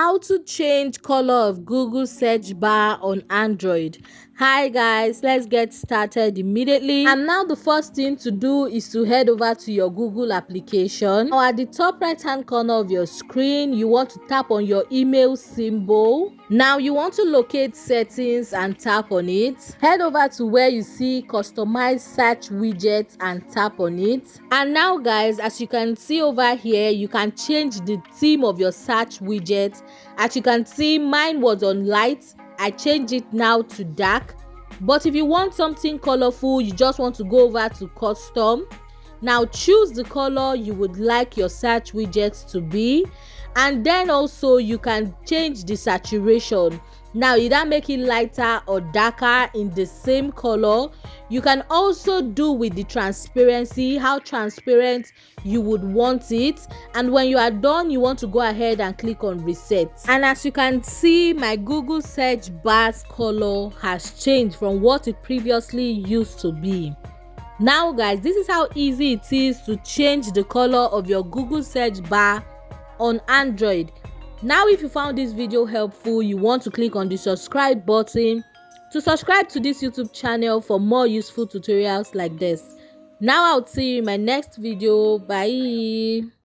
How to change color of Google search bar on Android. Hi guys, let's get started immediately. And now the first thing to do is to head over to your Google application. Now at the top right hand corner of your screen, you want to tap on your email symbol. Now you want to locate settings and tap on it. Head over to where you see customize search widget and tap on it. And now guys, as you can see over here, you can change the theme of your search widget. As you can see, mine was on light. I changed it now to dark. But if you want something colorful, you just want to go over to custom. Now choose the color you would like your search widget to be, and then also you can change the saturation. Now either make it lighter or darker in the same color. You can also do with the transparency, how transparent you would want it, and when you are done you want to go ahead and click on reset. And as you can see, my Google search bar's color has changed from what it previously used to be. Now guys, this is how easy it is to change the color of your Google search bar on Android. Now if you found this video helpful, you want to click on the subscribe button to subscribe to this YouTube channel for more useful tutorials like this. Now I'll see you in my next video. Bye.